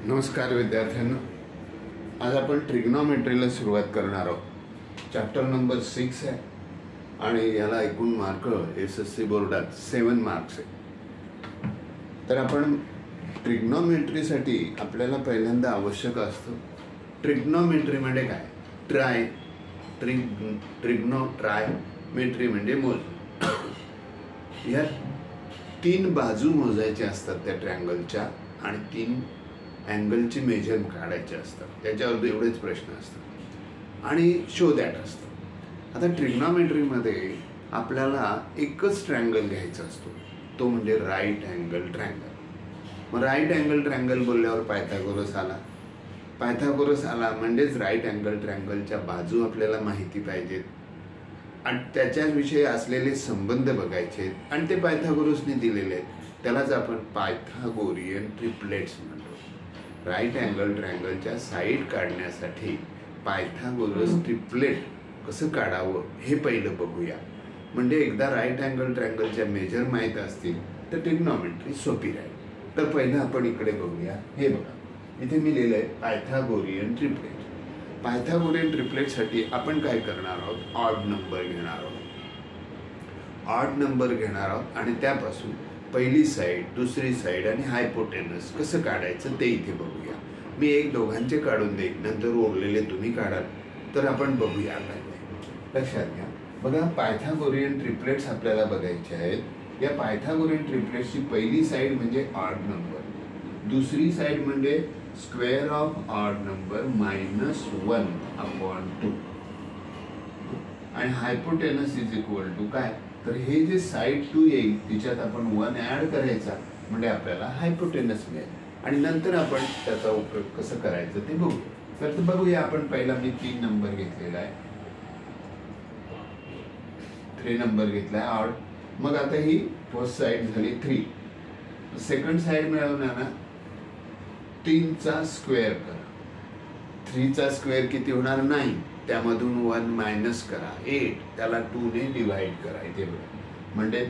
नमस्कार विद्यार्थ्यांनो, आज आपण ट्रिग्नॉमेट्रीला सुरुवात करणार आहोत। चॅप्टर नंबर 6 आहे आणि याला एकूण मार्क SSC बोर्डात 7 मार्क्स आहे। तर आपण ट्रिग्नॉमेट्रीसाठी आपल्याला पहिल्यांदा आवश्यक असतं ट्रिग्नॉमेट्री म्हणजे काय, ट्रायमेट्री म्हणजे मोज। या 3 बाजू मोजायच्या असतात त्या ट्रायंगलच्या आणि 3 अँगलची मेजर काढायचे असतात, त्याच्यावर एवढेच प्रश्न असतात आणि शो दॅट असतं। आता ट्रिग्नॉमेट्रीमध्ये आपल्याला एकच ट्रायंगल घ्यायचा असतो, तो म्हणजे राईट अँगल ट्रायंगल। मग राईट अँगल ट्रायंगल बोलल्यावर पायथागोरस आला म्हणजेच राईट अँगल ट्रायंगलच्या बाजू आपल्याला माहिती पाहिजेत आणि त्याच्याविषयी असलेले संबंध बघायचे आणि ते पायथागोरसने दिलेले आहेत, त्यालाच आपण पायथागोरियन ट्रिपलेट्स म्हणतो। राईट अँगल ट्रायंगलच्या साईड काढण्यासाठी पायथागोरस ट्रिपलेट कसं काढावं हे पहिलं बघूया। म्हणजे एकदा राईट अँगल ट्रायंगलच्या मेजर माहीत असतील तर ट्रिग्नॉमेट्री सोपी राहील। तर पहिलं आपण इकडे बघूया, हे बघा इथे मी लिहिलं आहे पायथागोरियन ट्रिपलेट। पायथागोरियन ट्रिपलेटसाठी आपण काय करणार आहोत, ऑड नंबर घेणार आहोत आणि त्यापासून पहिली साईड, दुसरी साईड आणि हायपोटेनस कसं काढायचं ते इथे बघूया। मी एक दोघांचे काढून देईन, नंतर उरलेले तुम्ही काढाल, तर आपण बघूया। लक्षात घ्या बघा, पायथागोरियन ट्रिपलेट्स आपल्याला बघायचे आहेत। या पायथागोरियन ट्रिपलेट्सची पहिली साईड म्हणजे ऑड नंबर, दुसरी साईड म्हणजे स्क्वेअर ऑफ ऑड नंबर -1/2 आणि हायपोटेनस इज इक्वल टू काय, तर हे जे साईड 2 येईल तिच्यात आपण 1 ॲड करायचा म्हणजे आपल्याला हायपोटेनस मिळेल आणि नंतर आपण त्याचा उपयोग कसं करायचं ते बघू। तर बघूया आपण, पहिला मी 3 नंबर घेतलेला आहे, 3 नंबर घेतलाय ऑड। मग आता ही फर्स्ट साईड झाली 3, सेकंड साईड मिळवण्याला 3 चा स्क्वेअर करा, 3 चा स्क्वेअर किती होणार 9, त्यामधून 1 मायनस करा 8, त्याला 2 ने डिवाइड करा इथे बघा, म्हणजे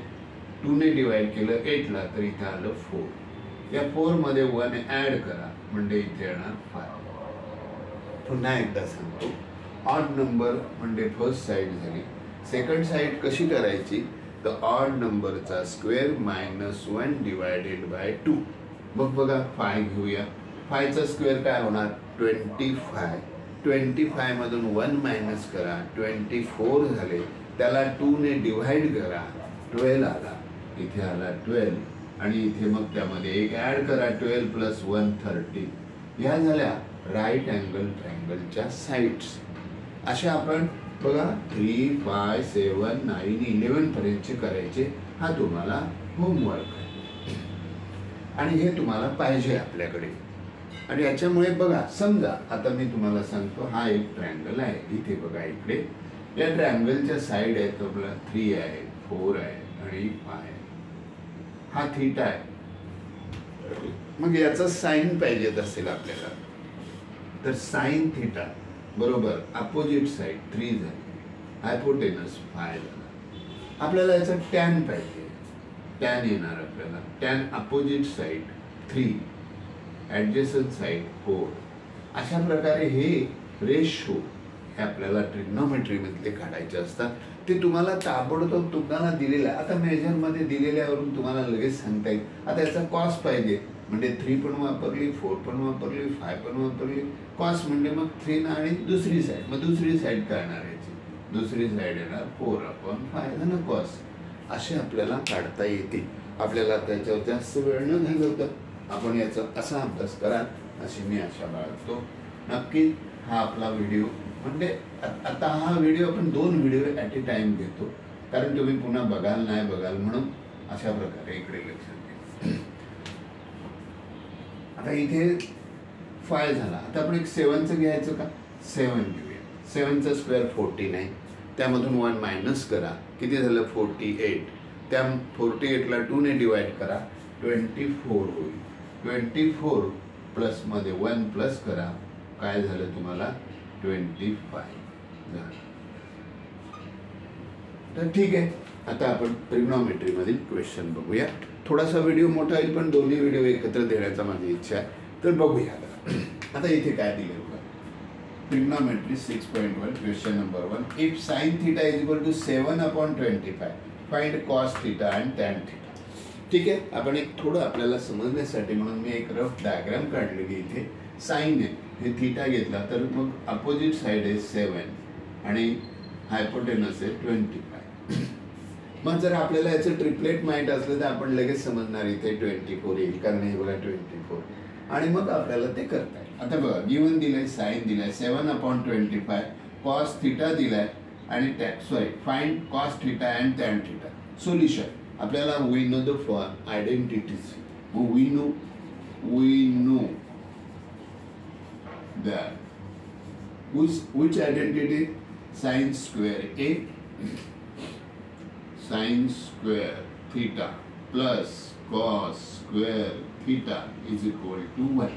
2 ने डिवाइड केलं 8 ला तर इथे आलं 4, या 4 मध्ये 1 ऍड करा म्हणजे इथे येणार 5। पुन्हा एकदा सांगतो, ऑड नंबर म्हणजे फर्स्ट साईड झाली, सेकंड साईड कशी करायची, तर ऑड नंबरचा स्क्वेअर -1 डिवायडेड बाय 2। मग बघा 5 घेऊया, 5 चा स्क्वेअर काय होणार 25 मधून 1 मायनस करा 24 झाले, त्याला 2 ने डिवाइड करा 12 आला, इथे आला 12 आणि इथे मग त्यामध्ये 1 ऍड करा 12 + 1 30। ह्या झाल्या राईट अँगल ट्रायंगलच्या साईड्स। अशा आपण बघा 3, 5, 7, 9, 11 पर्यंतचे करायचे, हा तुम्हाला होमवर्क आहे आणि हे तुम्हाला पाहिजे आपल्याकडे। आणि याच्यामुळे बघा, समजा आता मी तुम्हाला सांगतो हा एक ट्रायंगल आहे, इथे बघा इकडे या ट्रायंगलच्या साईड आहेत आपला 3 आहे, 4 आहे आणि 5 आहे, हा थीटा आहे। मग याचा साइन पाहिजेत असेल आपल्याला, तर साइन थीटा बरोबर अपोजिट साईड 3 झाली, हायपोटेनस 5 झाला। आपल्याला याचा टॅन पाहिजे, टॅन येणार आपल्याला, टॅन अपोजिट साईड 3, ॲडजसंट साईड 4। अशा प्रकारे हे रेशो हे आपल्याला ट्रिग्नॉमेट्रीमधले काढायचे असतात। ते तुम्हाला ताबडतोब तुम्हाला दिलेलं, आता मेजरमध्ये दिलेल्यावरून तुम्हाला लगेच सांगता येईल। आता याचा कॉस पाहिजे म्हणजे 3 पण वापरली, 4 पण वापरली, 5 पण वापरली, कॉस म्हणजे मग 3 आणि दुसरी साईड, मग दुसरी साईड काढणार याची, दुसरी साईड येणार 4/5 ना कॉस। असे आपल्याला काढता येते। आपल्याला त्याच्यावर जास्त वेळ न घालवता आपण याचा असा अभ्यास कराल अशी मी आशा बाळगतो। नक्की हा आपला व्हिडिओ, म्हणजे आता हा व्हिडिओ आपण 2 व्हिडिओ ॲट ए टाइम घेतो, कारण तुम्ही पुन्हा बघाल नाही बघाल म्हणून अशा प्रकारे इकडे लक्षात घ्या। आता इथे 5 झाला, आता आपण एक 7चं घ्यायचं का, 7 घेऊया। 7चा स्क्वेअर 49 आहे, त्यामधून 1 मायनस करा, किती झालं 48, त्या 48 ला 2 ने डिवाइड करा 24 होईल, 24 प्लस मध्ये 1 प्लस करा, काय झालं तुम्हाला 25 झालं। तर ठीक आहे, आता आपण ट्रिग्नॉमेट्री मधील क्वेश्चन बघूया। थोडासा व्हिडिओ मोठा होईल पण दोन्ही व्हिडिओ एकत्र देण्याचा माझी इच्छा आहे, तर बघूया आता इथे काय दिले बघा. Trigonometry 6.1 question number 1. If sine theta is equal to 7/25 find cos theta and tan theta. ठीक आहे, आपण एक थोडं आपल्याला समजण्यासाठी म्हणून मी एक रफ डायग्राम काढलेली इथे. साइन आहे, हे थीटा घेतला तर मग अपोजिट साइड आहे 7 आणि हायपोटेनस आहे 25. मग जर आपल्याला याचं ट्रिपलेट माहीत असलं तर आपण लगेच समजणार इथे 24 येईल, कारण हे बघा 24 आणि मग आपल्याला ते करता येईल. आता बघा गिवन दिलंय, साइन दिलाय 7/25, कॉस थिटा दिलाय आणि find cos theta and tan theta. Solution आपल्याला we know the four identities. We know that which identity? Sin square A sin square theta plus cos square theta is equal to 1.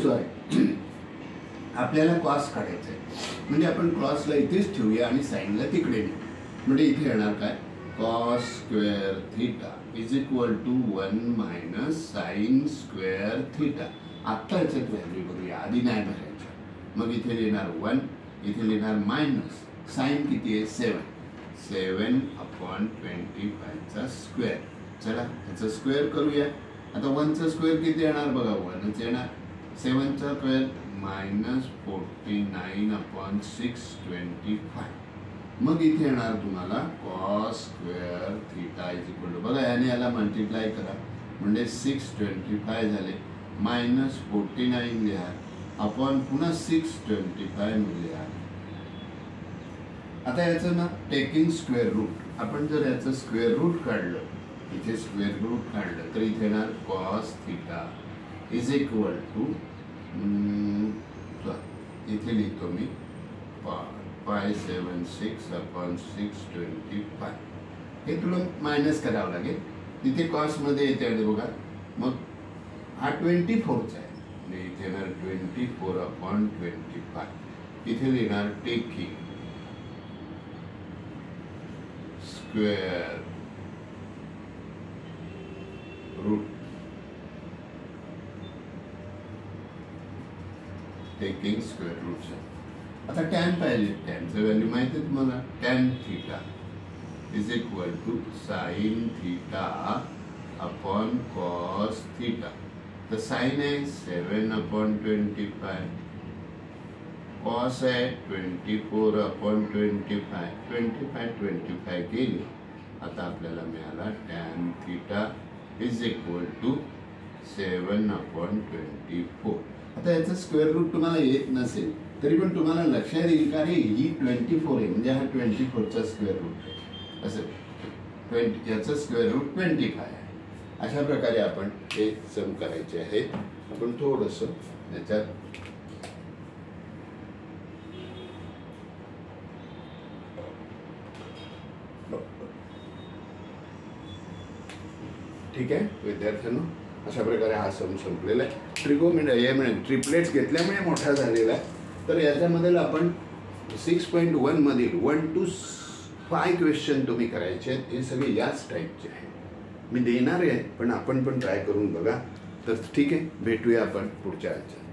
Sorry, आपल्याला cos काढायचं आहे म्हणजे आपण कॉसला इथेच ठेवूया आणि साईनला तिकडे नेऊ. म्हणजे इथे येणार काय, cos square theta is equal to 1 minus sin square theta. आता याच्यात व्हॅल्यू करूया, आधी नाही भरायचं. मग इथे लिहिणार 1, इथे लिहिणार मायनस साइन किती आहे 7/25 चा स्क्वेअर. चला याचा स्क्वेअर करूया. आता 1 चा स्क्वेअर किती येणार बघा, 1च येणार. 7 चा स्क्वेअर -49/625. मग इथे येणार तुम्हाला cos square theta is equal to, बघा याने याला मल्टिप्लाय करा म्हणजे 625 झाले, -49 लिहा अपॉन पुन्हा 625 लिहा. आता याचं ना टेकिंग स्क्वेअर रूट, आपण जर याचं स्क्वेअर रूट काढलं, इथे स्क्वेअर रूट काढलं तर इथे येणार cos theta is equal to, इथे लिहितो मी 576/625. हे तुला मायनस करावं लागेल, तिथे कॉस्टमध्ये येते आणि बघा मग हा 24चा आहे, इथे येणार 24/25. इथे लिहिणार taking square root, taking square रूटचा. आता टॅन पाहिजे, टॅनचं व्हॅल्यू माहिती आहे तुम्हाला, tan theta is equal to sine theta upon cos theta. तर साइन आहे 7/25, कॉस आहे 24/25, 25 केली. आता आपल्याला मिळाला tan theta is equal to 7/24. आता याचं स्क्वेअर रूट तुम्हाला येत नसेल तरी पण तुम्हाला लक्षात येईल का रे ही 24 आहे म्हणजे हा 24चा स्क्वेअर रूट आहे, असं याचं स्क्वेअर रूट 25 आहे. अशा प्रकारे आपण हे सम करायचे आहे. आपण थोडंसं याच्यात ठीक आहे विद्यार्थ्यांनो, अशा प्रकारे हा सम संपलेला आहे. ट्रिपलेट्स घेतल्यामुळे मोठा झालेला आहे. तर याच्यामध्ये आपण 6.1 मधील 1 to 5 क्वेश्चन तुम्ही करायचे आहेत. हे सगळे याच टाईपचे आहेत, मी देणार आहे पण आपण पण ट्राय करून बघा. तर ठीक आहे, भेटूया आपण पुढच्या ह्याच्यात.